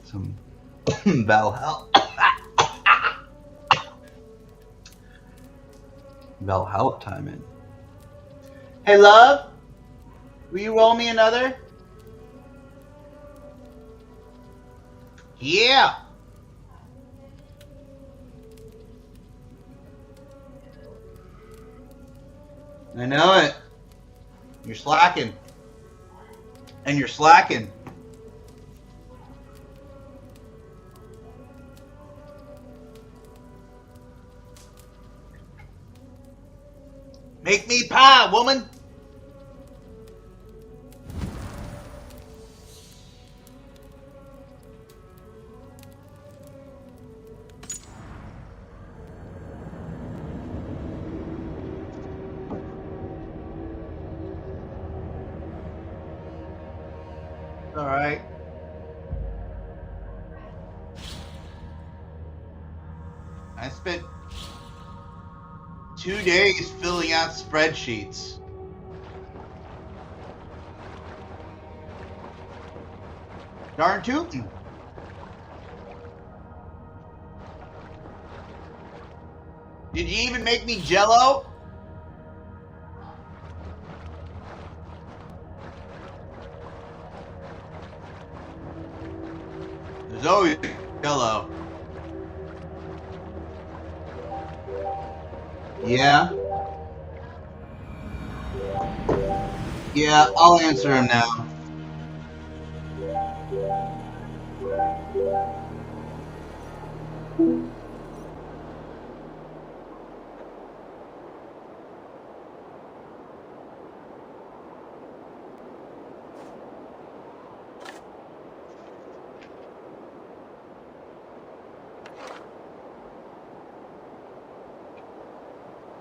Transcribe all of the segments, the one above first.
some Valhalla time in. Hey, love, will you roll me another? Yeah. I know it. You're slacking. And you're slacking. Make me pie, woman. All right. I spent 2 days filling out spreadsheets. Darn tootin'. Did you even make me jello? There's always jello. Yeah. Yeah, I'll answer him now.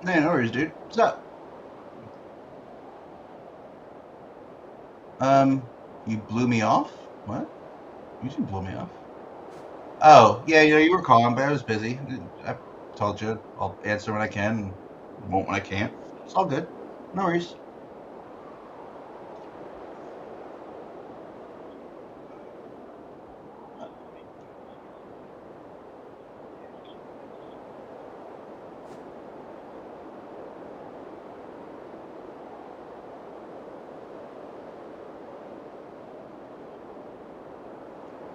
Man, no worries, dude. What's up? You blew me off? What? You didn't blow me off. Oh, yeah, you were calling, but I was busy. I told you I'll answer when I can, and won't when I can't. It's all good. No worries.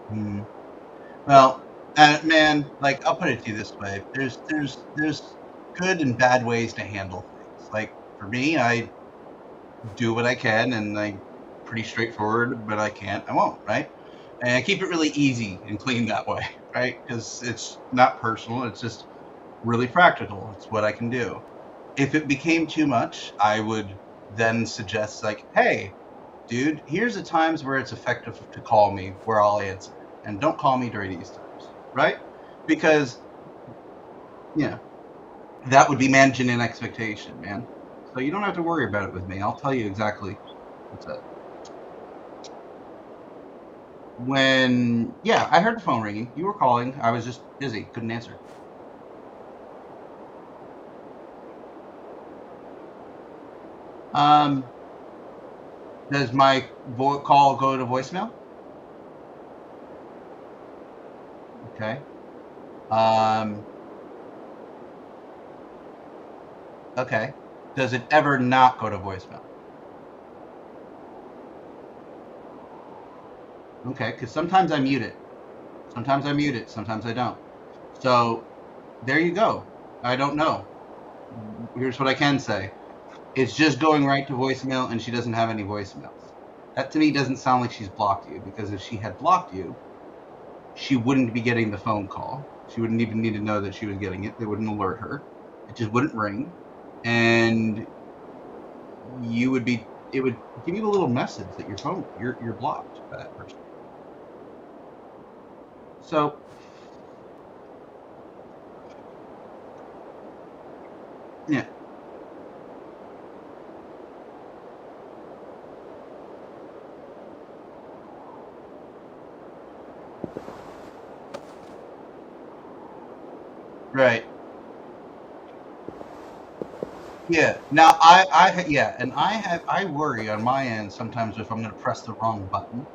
Hmm. Well, man, like I'll put it to you this way: there's good and bad ways to handle things. Like for me, I do what I can, and like pretty straightforward. But I can't, I won't, right? And I keep it really easy and clean that way, right? Because it's not personal; it's just really practical. It's what I can do. If it became too much, I would then suggest like, hey, dude, here's the times where it's effective to call me, where I'll answer, and don't call me during these times, right? Because yeah, that would be managing an expectation, man. So you don't have to worry about it with me. I'll tell you exactly what's up. When yeah, I heard the phone ringing. You were calling. I was just busy, couldn't answer. Um, does my call go to voicemail? Okay. Um, okay. Does it ever not go to voicemail? Okay, because sometimes I mute it. Sometimes I mute it. Sometimes I don't. So there you go. I don't know. Here's what I can say. It's just going right to voicemail, and she doesn't have any voicemails. That to me doesn't sound like she's blocked you, because if she had blocked you, she wouldn't be getting the phone call. She wouldn't even need to know that she was getting it. They wouldn't alert her. It just wouldn't ring, and you would be. It would give you a little message that your phone you're blocked by that person. So yeah, right. Yeah. Now yeah, and I worry on my end sometimes if I'm going to press the wrong button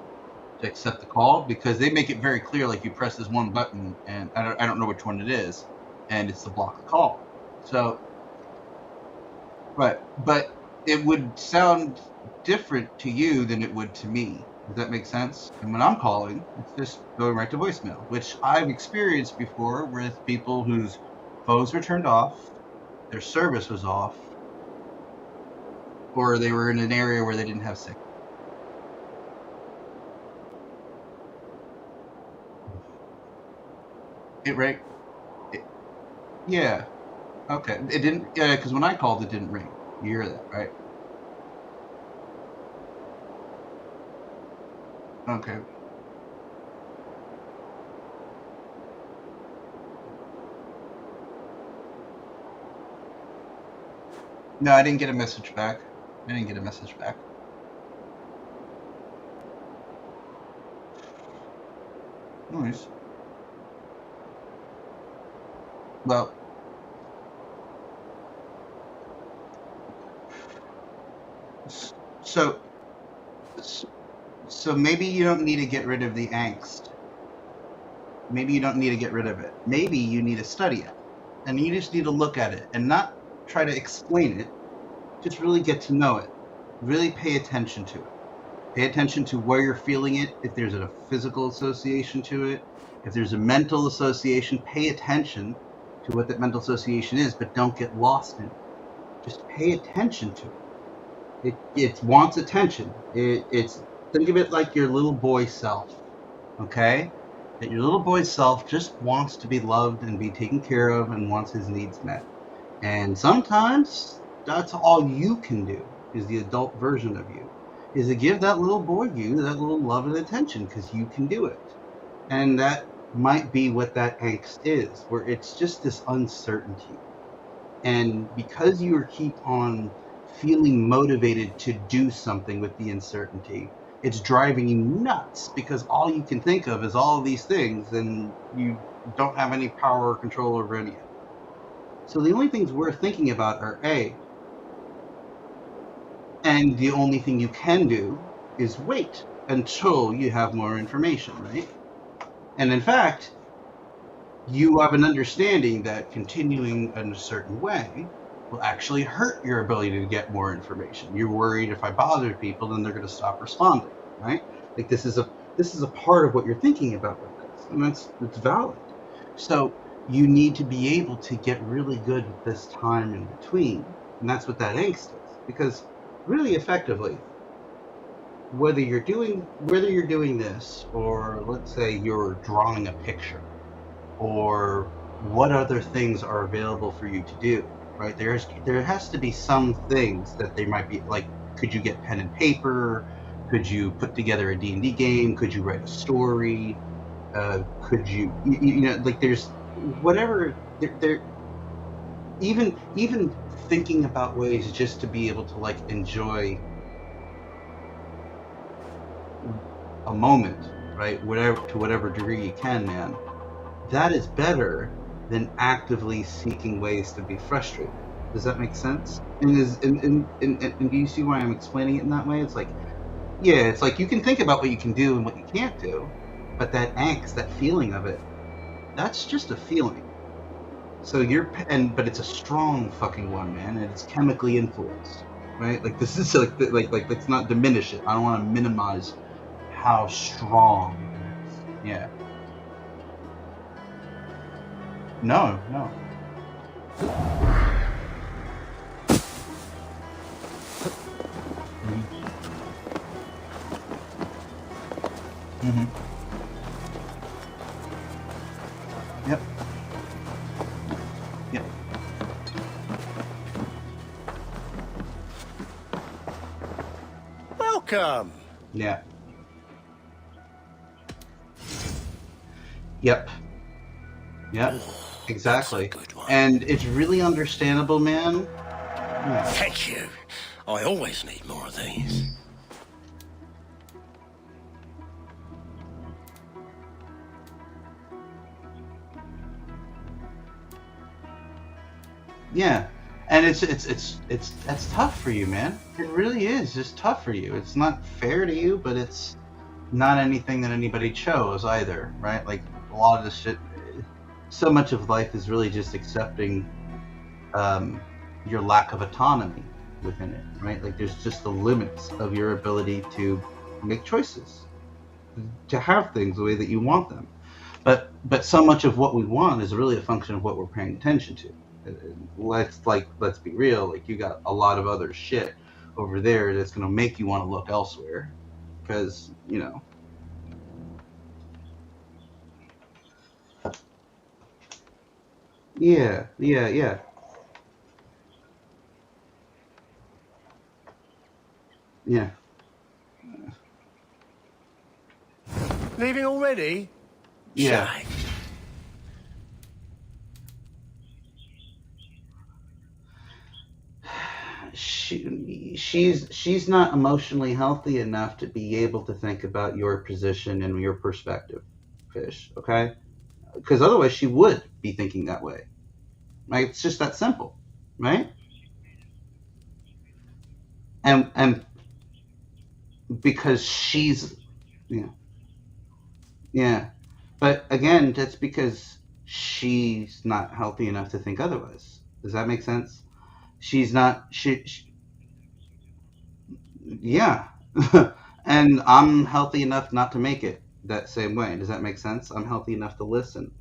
accept the call, because they make it very clear, like you press this one button, and I don't know which one it is, and it's to block the call. So, but it would sound different to you than it would to me. Does that make sense? And when I'm calling, it's just going right to voicemail, which I've experienced before with people whose phones were turned off, their service was off, or they were in an area where they didn't have signal. It right? Yeah. Okay. It didn't. Yeah, because when I called, it didn't ring. You hear that, right? Okay. No, I didn't get a message back. I didn't get a message back. Nice. Well, so so maybe you don't need to get rid of the angst. Maybe you don't need to get rid of it. Maybe you need to study it, and you just need to look at it and not try to explain it. Just really get to know it. Really pay attention to it. Pay attention to where you're feeling it. If there's a physical association to it, if there's a mental association, pay attention to what that mental association is, but don't get lost in it. Just pay attention to it. It wants attention. It's think of it like your little boy self, okay? That your little boy self just wants to be loved and be taken care of and wants his needs met. And sometimes that's all you can do, is the adult version of you, is to give that little boy you that little love and attention, because you can do it. And that might be what that angst is, where it's just this uncertainty. And because you keep on feeling motivated to do something with the uncertainty, it's driving you nuts, because all you can think of is all of these things, and you don't have any power or control over any of it. So the only things worth thinking about are A, and the only thing you can do is wait until you have more information, right? And in fact, you have an understanding that continuing in a certain way will actually hurt your ability to get more information. You're worried, if I bother people, then they're going to stop responding, right? Like this is a part of what you're thinking about with this, and it's valid. So you need to be able to get really good with this time in between, and that's what that angst is. Because really effectively, whether you're doing this, or let's say you're drawing a picture, or what other things are available for you to do, right? There has to be some things that they might be like, could you get pen and paper? Could you put together a D&D game? Could you write a story? Could you know, like there's whatever there even thinking about ways just to be able to like enjoy a moment, right? Whatever degree you can, man. That is better than actively seeking ways to be frustrated. Does that make sense? And do you see why I'm explaining it in that way? It's like, yeah, it's like you can think about what you can do and what you can't do, but that angst, that feeling of it, that's just a feeling. So but it's a strong fucking one, man, and it's chemically influenced, right? Like this is like let's not diminish it. I don't want to minimize how strong it is. Yeah. No. Mm-hmm. Yep. Yep. Welcome. Yeah. Yep. Yep. Exactly. That's a good one. And it's really understandable, man. Yeah. Thank you. I always need more of these. Yeah. And that's tough for you, man. It really is just tough for you. It's not fair to you, but it's not anything that anybody chose either, right? Like a lot of this shit, so much of life is really just accepting um, your lack of autonomy within it, right? Like there's just the limits of your ability to make choices, to have things the way that you want them. But so much of what we want is really a function of what we're paying attention to. Let's be real. Like you got a lot of other shit over there that's going to make you want to look elsewhere because yeah, yeah, yeah, yeah. Leaving already? Yeah, Shame. she's not emotionally healthy enough to be able to think about your position and your perspective, Fish. Okay, because otherwise she would be thinking that way. Right? It's just that simple, right? And because she's yeah, yeah, but again, that's because she's not healthy enough to think otherwise. Does that make sense? She's not. She yeah. And I'm healthy enough not to make it that same way. Does that make sense? I'm healthy enough to listen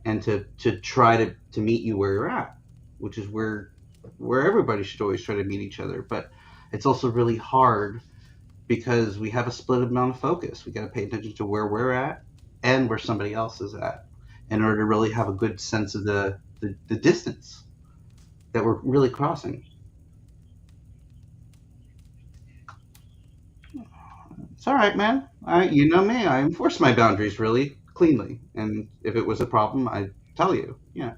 and to try to meet you where you're at, which is where everybody should always try to meet each other. But it's also really hard because we have a split amount of focus. We got to pay attention to where we're at and where somebody else is at in order to really have a good sense of the distance that we're really crossing. It's all right, man. You know me. I enforce my boundaries really cleanly, and if it was a problem, I'd tell you. Yeah.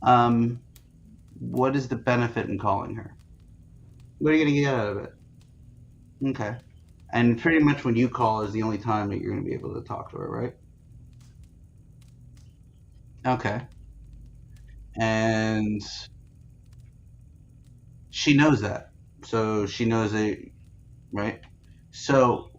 Um, what is the benefit in calling her? What are you gonna get out of it? Okay. And pretty much when you call is the only time that you're gonna be able to talk to her, right? Okay. And she knows that, so she knows that, right? So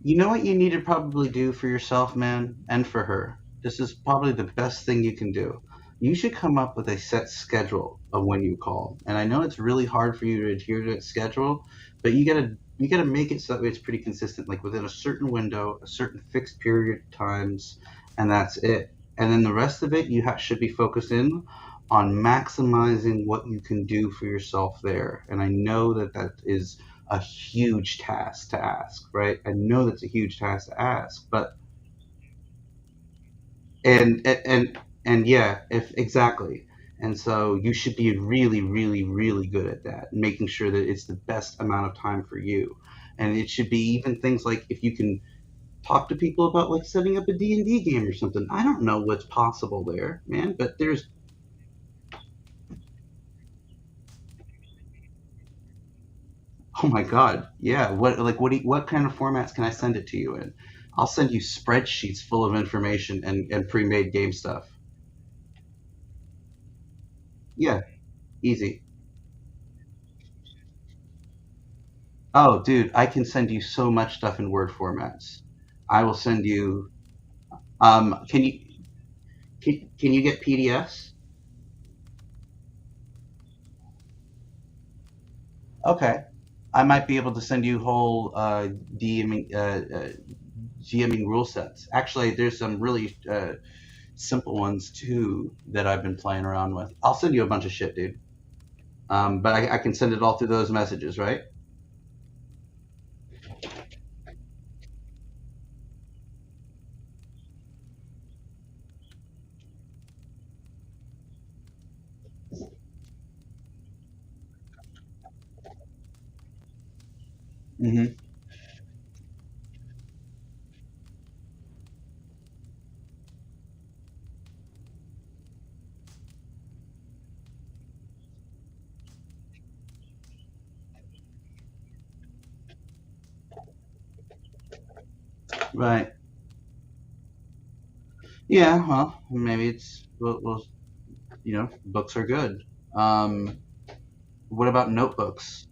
you know what you need to probably do for yourself, man, and for her? This is probably the best thing you can do. You should come up with a set schedule of when you call. And I know it's really hard for you to adhere to that schedule, but you gotta make it so that way it's pretty consistent, like within a certain window, a certain fixed period of times, and that's it. And then the rest of it, should be focused in on maximizing what you can do for yourself there. And I know that that is a huge task to ask, right? I know that's a huge task to ask, but and yeah, if exactly. And so you should be really, really, really good at that, making sure that it's the best amount of time for you. And it should be even things like if you can talk to people about like setting up a D&D game or something. I don't know what's possible there, man, but there's oh my god, yeah. What kind of formats can I send it to you in? I'll send you spreadsheets full of information and pre-made game stuff. Yeah, easy. Oh, dude, I can send you so much stuff in Word formats. I will send you. Can you get PDFs? Okay, I might be able to send you whole GMing rule sets. Actually, there's some really simple ones too that I've been playing around with. I'll send you a bunch of shit, dude. But I can send it all through those messages, right? Hmm. Right. Yeah, well, maybe it's well, books are good. Um, what about notebooks?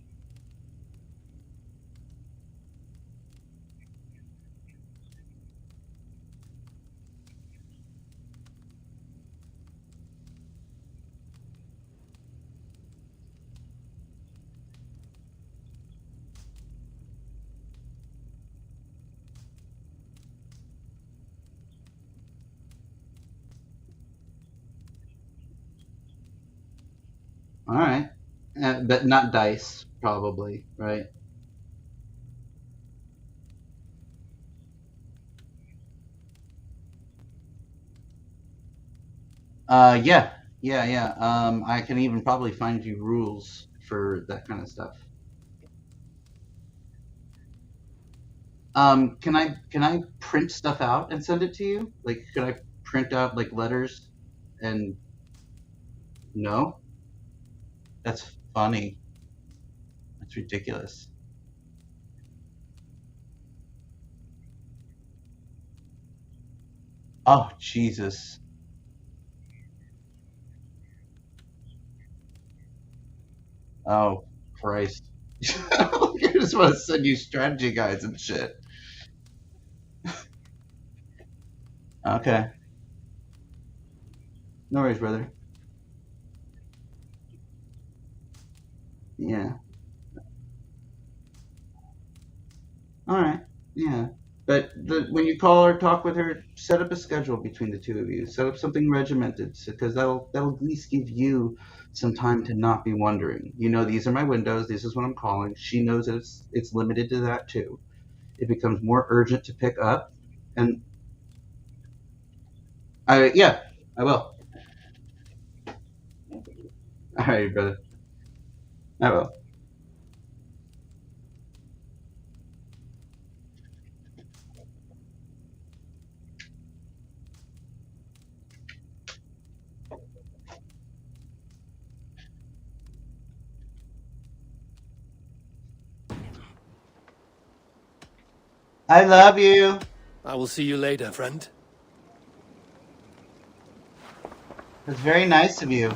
All right, but not dice, probably, right? Yeah, yeah. I can even probably find you rules for that kind of stuff. Can I print stuff out and send it to you? Like, could I print out like letters and no? That's funny. That's ridiculous. Oh, Jesus. Oh, Christ. I just want to send you strategy guides and shit. Okay. No worries, brother. Yeah. All right. Yeah. But when you call her, talk with her, set up a schedule between the two of you. Set up something regimented, because that'll at least give you some time to not be wondering. These are my windows. This is what I'm calling. She knows that it's limited to that too. It becomes more urgent to pick up, and yeah, I will. All right, brother. I will. I love you. I will see you later, friend. It's very nice of you.